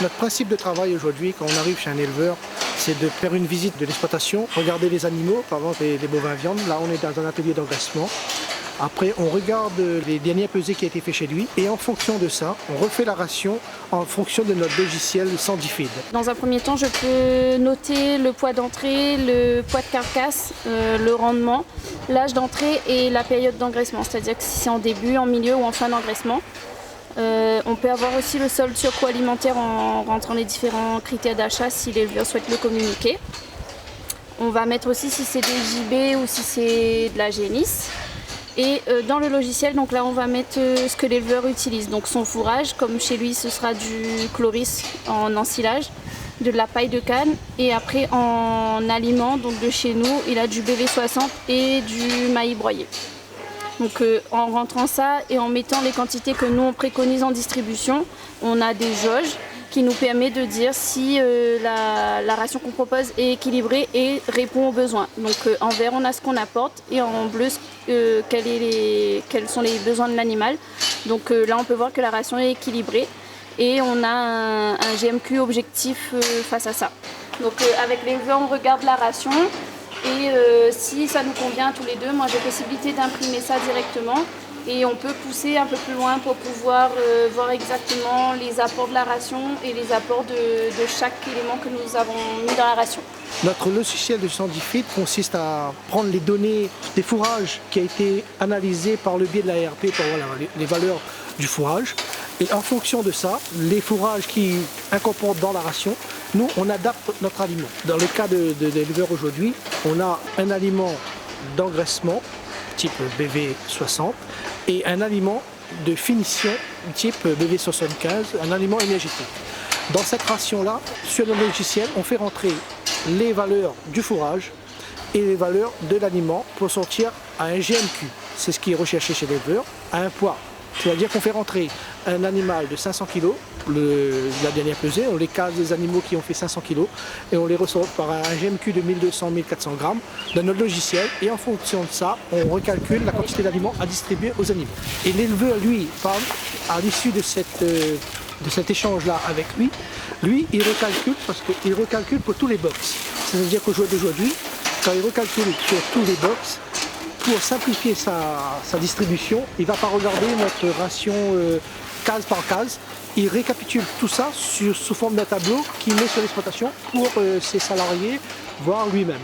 Notre principe de travail aujourd'hui, quand on arrive chez un éleveur, c'est de faire une visite de l'exploitation, regarder les animaux, par exemple les bovins viande. Là, on est dans un atelier d'engraissement. Après, on regarde les derniers pesées qui ont été faits chez lui et en fonction de ça, on refait la ration en fonction de notre logiciel SandiFeed. Dans un premier temps, je peux noter le poids d'entrée, le poids de carcasse, le rendement, l'âge d'entrée et la période d'engraissement, c'est-à-dire que si c'est en début, en milieu ou en fin d'engraissement. On peut avoir aussi le solde surcoût alimentaire en rentrant les différents critères d'achat si l'éleveur souhaite le communiquer. On va mettre aussi si c'est des JB ou si c'est de la génisse. Et dans le logiciel, donc là on va mettre ce que l'éleveur utilise, donc son fourrage, comme chez lui ce sera du chloris en ensilage, de la paille de canne et après en aliment, donc de chez nous il a du BV60 et du maïs broyé. Donc en rentrant ça et en mettant les quantités que nous on préconise en distribution, on a des jauges qui nous permet de dire si la ration qu'on propose est équilibrée et répond aux besoins. Donc en vert on a ce qu'on apporte et en bleu quels sont les besoins de l'animal. Donc là on peut voir que la ration est équilibrée et on a un GMQ objectif face à ça. Donc avec l'éleveur on regarde la ration et si ça nous convient à tous les deux, moi j'ai possibilité d'imprimer ça directement. Et on peut pousser un peu plus loin pour pouvoir voir exactement les apports de la ration et les apports de chaque élément que nous avons mis dans la ration. Notre logiciel de SandiFeed consiste à prendre les données des fourrages qui a été analysés par le biais de la RP pour voilà, les valeurs du fourrage. Et en fonction de ça, les fourrages qui incorporent dans la ration, nous on adapte notre aliment. Dans le cas de l'éleveur aujourd'hui, on a un aliment d'engraissement type BV60 et un aliment de finition type BV75, un aliment énergétique. Dans cette ration-là, sur le logiciel, on fait rentrer les valeurs du fourrage et les valeurs de l'aliment pour sortir à un GMQ. C'est ce qui est recherché chez l'éleveur, à un poids. C'est-à-dire qu'on fait rentrer un animal de 500 kg, la dernière pesée, on les case des animaux qui ont fait 500 kg et on les ressort par un GMQ de 1200-1400 grammes dans notre logiciel et en fonction de ça, on recalcule la quantité d'aliments à distribuer aux animaux. Et l'éleveur, lui, à l'issue de cet échange-là avec lui, il recalcule parce qu'il recalcule pour tous les box. C'est-à-dire qu'aujourd'hui, quand il recalcule sur tous les box, pour simplifier sa distribution, il ne va pas regarder notre ration case par case. Il récapitule tout ça sous forme d'un tableau qu'il met sur l'exploitation pour ses salariés, voire lui-même.